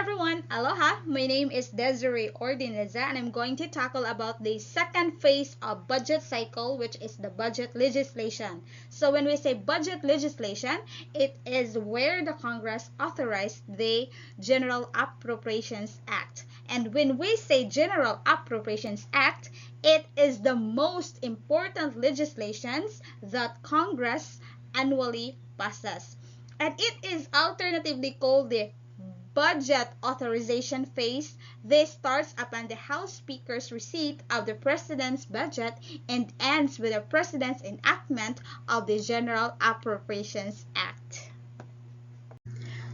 everyone, aloha! My name is Desiree Ordineza and I'm going to tackle about the second phase of budget cycle, which is the budget legislation. So when we say budget legislation, it is where the Congress authorized the General Appropriations Act. And when we say General Appropriations Act, it is the most important legislations that Congress annually passes. And it is alternatively called the budget authorization phase. This starts upon the House Speaker's receipt of the President's budget and ends with the President's enactment of the General Appropriations Act.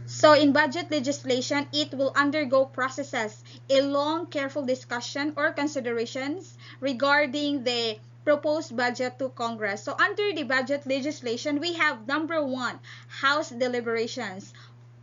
So in budget legislation, it will undergo processes, a long, careful discussion or considerations regarding the proposed budget to Congress. So under the budget legislation, we have number 1, House deliberations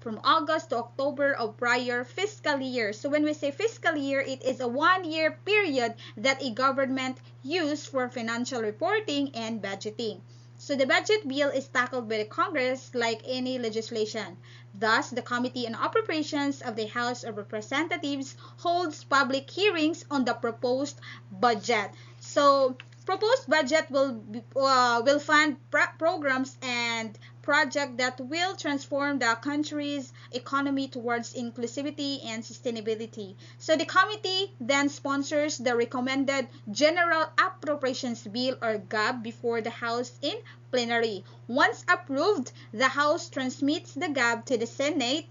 from August to October of prior fiscal year. So when we say fiscal year, it is a 1-year period that a government uses for financial reporting and budgeting. So the budget bill is tackled by the Congress like any legislation. Thus, the Committee on Appropriations of the House of Representatives holds public hearings on the proposed budget. So proposed budget will fund programs and projects that will transform the country's economy towards inclusivity and sustainability. So the committee then sponsors the recommended General Appropriations Bill or GAB before the House in plenary. Once approved, the House transmits the GAB to the Senate,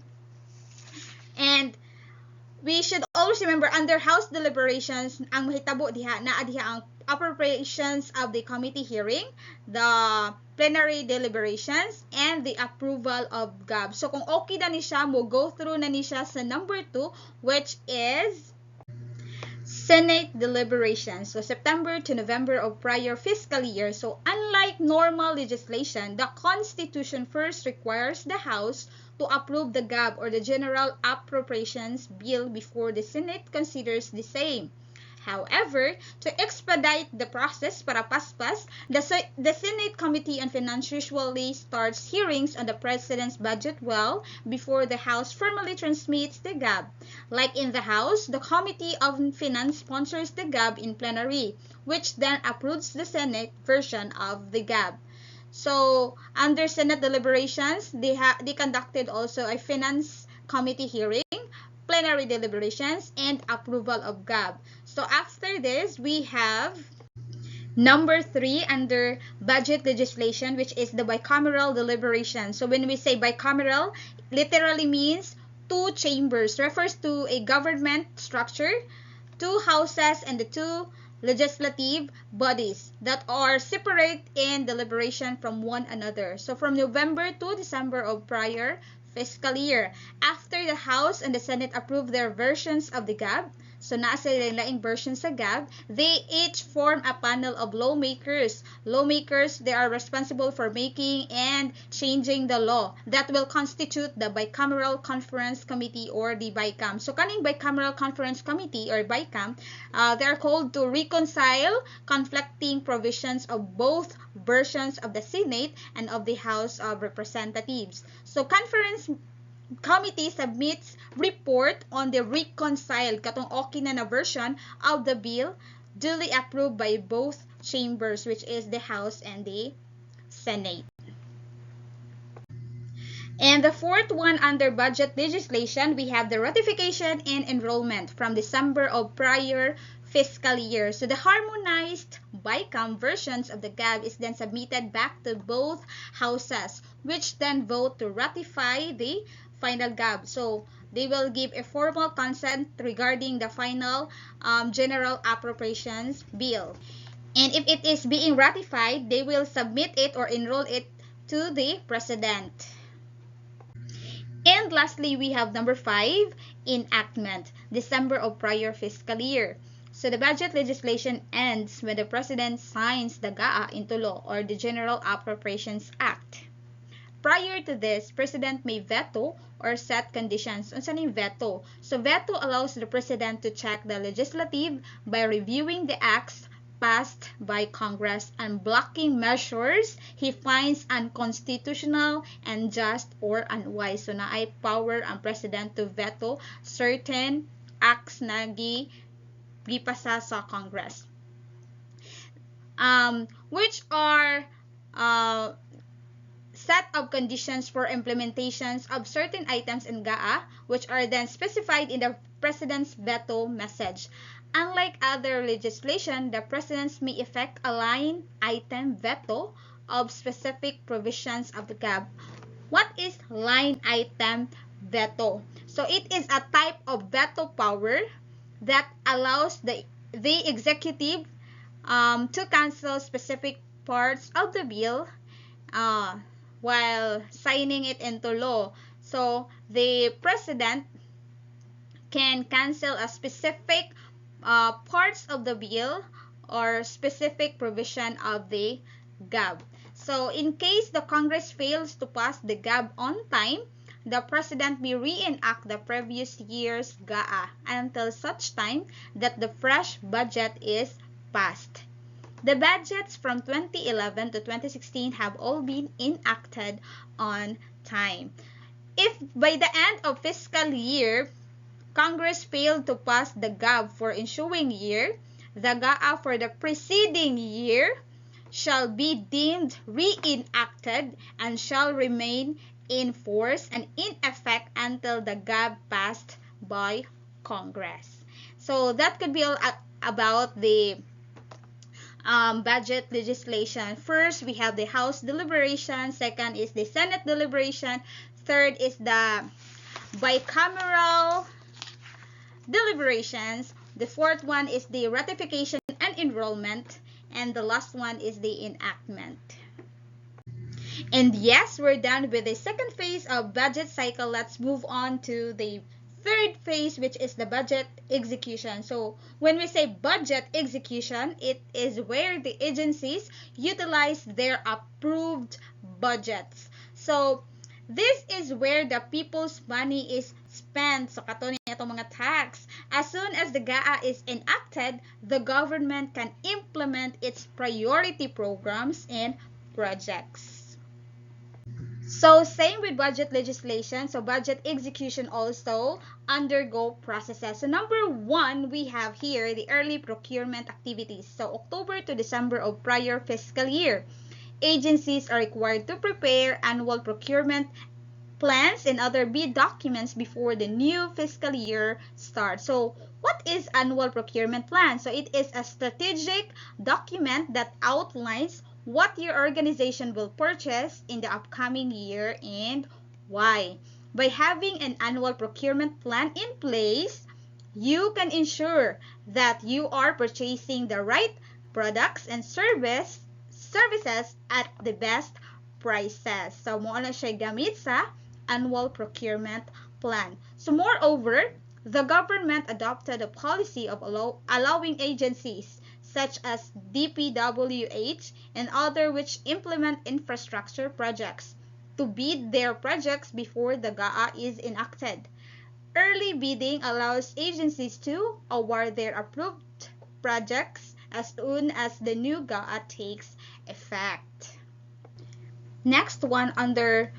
and we should always remember under House deliberations, ang mahitabo diha ang appropriations of the committee hearing, the plenary deliberations, and the approval of GAB. So kung okay na ni siya, mo go through na ni siya sa number 2, which is Senate deliberations. So September to November of prior fiscal year. So unlike normal legislation, the Constitution first requires the House to approve the GAB or the General Appropriations Bill before the Senate considers the same. However, to expedite the process para paspas, the Senate Committee on Finance usually starts hearings on the President's budget well before the House formally transmits the GAB. Like in the House, the Committee on Finance sponsors the GAB in plenary, which then approves the Senate version of the GAB. So, under Senate deliberations, they conducted also a Finance Committee hearing, plenary deliberations, and approval of GAB. So after this, we have number 3 under budget legislation, which is the bicameral deliberation. So when we say bicameral, literally means 2 chambers, refers to a government structure, 2 houses, and the 2 legislative bodies that are separate in deliberation from one another. So from November to December of prior fiscal year. After the House and the Senate approve their versions of the GAB, so nasa laing versions sa GAB, they each form a panel of lawmakers. Lawmakers, they are responsible for making and changing the law that will constitute the Bicameral Conference Committee or the BICAM. So kaning Bicameral Conference Committee or BICAM, they are called to reconcile conflicting provisions of both versions of the Senate and of the House of Representatives. So conference committee submits report on the reconciled katong okay na version of the bill duly approved by both chambers, which is the House and the Senate. And the fourth one under budget legislation, we have the ratification and enrollment from December of prior fiscal year. So the harmonized BICAM versions of the GAB is then submitted back to both houses, which then vote to ratify the final GAB. So they will give a formal consent regarding the final General Appropriations Bill. And if it is being ratified, they will submit it or enroll it to the President. And lastly, we have number 5, enactment, December of prior fiscal year. So the budget legislation ends when the President signs the GAA into law or the General Appropriations Act. Prior to this, President may veto or set conditions. Unsa ning veto? So veto allows the President to check the legislative by reviewing the acts passed by Congress and blocking measures he finds unconstitutional, unjust, or unwise. So naay power ang president to veto certain acts na gipasa sa Congress. Which are set of conditions for implementations of certain items in GAA, which are then specified in the President's veto message. Unlike other legislation, the President may effect a line item veto of specific provisions of the GAB. What is line item veto? So it is a type of veto power that allows the executive to cancel specific parts of the bill while signing it into law. So the president can cancel a specific parts of the bill or specific provision of the GAB. So in case the Congress fails to pass the GAB on time, the president may reenact the previous year's GAA until such time that the fresh budget is passed. The budgets from 2011 to 2016 have all been enacted on time. If by the end of fiscal year, Congress failed to pass the GAB for ensuing year, the GAA for the preceding year shall be deemed reenacted and shall remain in force and in effect until the GAB passed by Congress. So that could be all about the budget legislation. First, we have the House deliberation. Second is the Senate deliberation. Third is the bicameral deliberations. The fourth one is the ratification and enrollment. And the last one is the enactment. And yes, we're done with the second phase of budget cycle. Let's move on to the third phase, which is the budget execution. So when we say budget execution, it is where the agencies utilize their approved budgets. So this is where the people's money is spent. So kato ni itong mga tax. As soon as the GAA is enacted, the government can implement its priority programs and projects. So same with budget legislation. So budget execution also undergo processes. So number one, we have here the early procurement activities. So October to December of prior fiscal year, agencies are required to prepare annual procurement plans and other bid documents before the new fiscal year starts. So what is annual procurement plan? So it is a strategic document that outlines what your organization will purchase in the upcoming year and why. By having an annual procurement plan in place, you can ensure that you are purchasing the right products and services at the best prices. So mo na siya gamit sa annual procurement plan. So moreover, the government adopted a policy of allowing agencies such as DPWH and other which implement infrastructure projects to bid their projects before the GAA is enacted. Early bidding allows agencies to award their approved projects as soon as the new GAA takes effect. Next one under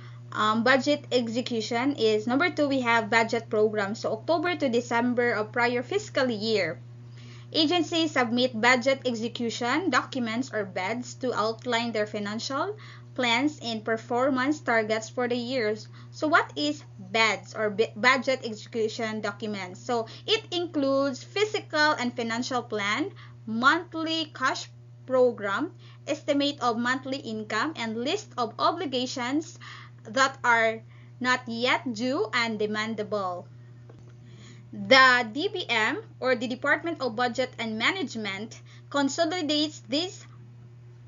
budget execution is number 2, we have budget program. So October to December of prior fiscal year, agencies submit budget execution documents or BEDs to outline their financial plans and performance targets for the years. So what is BEDs or budget execution documents? So it includes physical and financial plan, monthly cash program, estimate of monthly income, and list of obligations that are not yet due and demandable. The DBM, or the Department of Budget and Management, consolidates these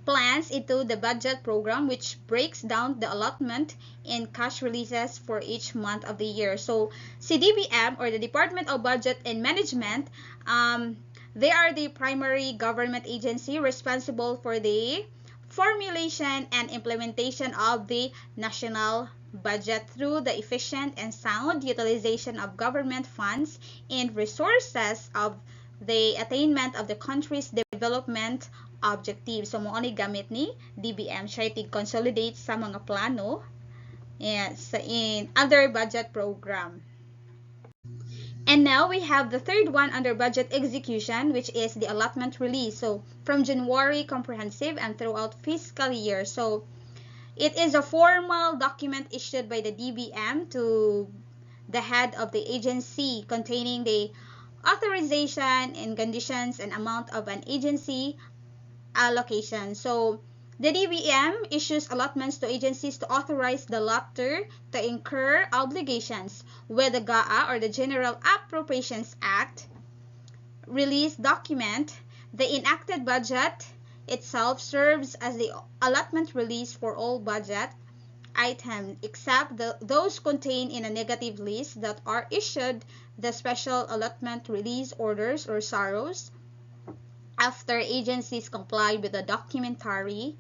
plans into the budget program, which breaks down the allotment and cash releases for each month of the year. So, CDBM, or the Department of Budget and Management, they are the primary government agency responsible for the formulation and implementation of the national budget through the efficient and sound utilization of government funds and resources of the attainment of the country's development objective. So, mo ni gamit ni DBM siya consolidate sa mga plano in other budget program. And now we have the third one under budget execution, which is the allotment release. So, from January comprehensive and throughout fiscal year. So, it is a formal document issued by the DBM to the head of the agency containing the authorization and conditions and amount of an agency allocation. So, the DBM issues allotments to agencies to authorize the lotter to incur obligations with the GAA or the General Appropriations Act release document. The enacted budget itself serves as the allotment release for all budget items except those contained in a negative list that are issued the special allotment release orders or SAROs after agencies comply with the documentary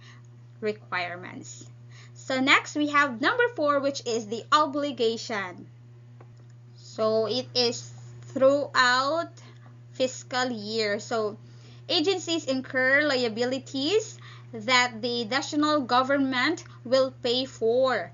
requirements. So next we have number 4, which is the obligation. So it is throughout fiscal year. So agencies incur liabilities that the national government will pay for.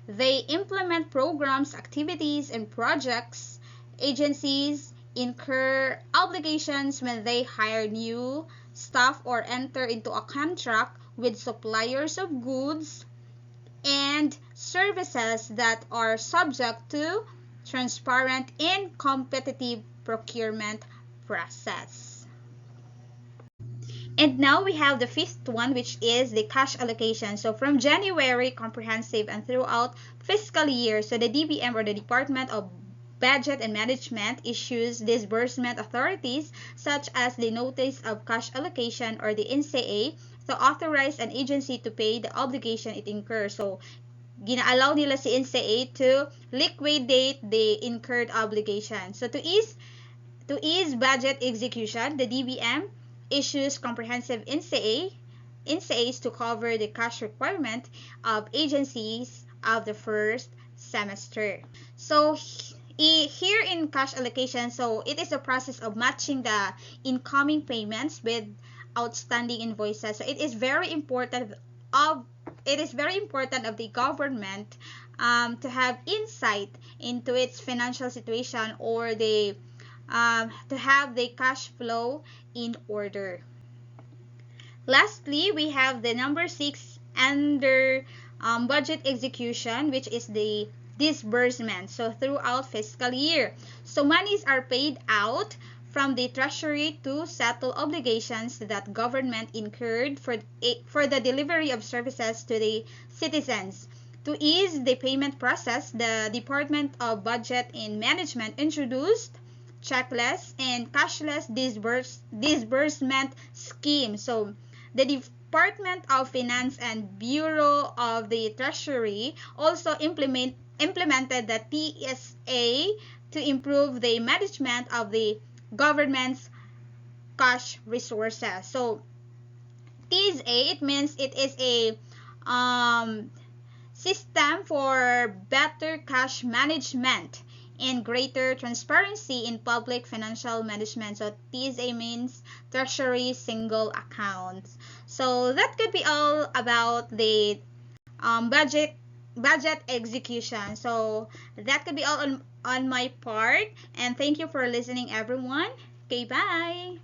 They implement programs, activities, and projects. Agencies incur obligations when they hire new staff or enter into a contract with suppliers of goods and services that are subject to transparent and competitive procurement process. And now we have the 5th one, which is the cash allocation. So from January comprehensive and throughout fiscal year, so the DBM or the Department of Budget and Management issues disbursement authorities such as the Notice of Cash Allocation or the NCA to authorize an agency to pay the obligation it incurs. So, gina-allow nila si NCA to liquidate the incurred obligation. So, to ease budget execution, the DBM issues comprehensive NCAs to cover the cash requirement of agencies of the first semester. So, here in cash allocation, so it is a process of matching the incoming payments with outstanding invoices. So it is very important of the government to have insight into its financial situation or to have the cash flow in order. Lastly, we have the number 6 under budget execution, which is the disbursement. So throughout fiscal year, so monies are paid out from the treasury to settle obligations that government incurred for the delivery of services to the citizens. To ease the payment process, the Department of Budget and Management introduced checkless and cashless disbursement scheme. So the Department of Finance and Bureau of the Treasury also implemented the TSA to improve the management of the government's cash resources. So TSA, it means it is a system for better cash management and greater transparency in public financial management. So TSA means Treasury Single Account. So that could be all about the budget execution. So that could be all on my part, and thank you for listening, everyone. Okay, bye.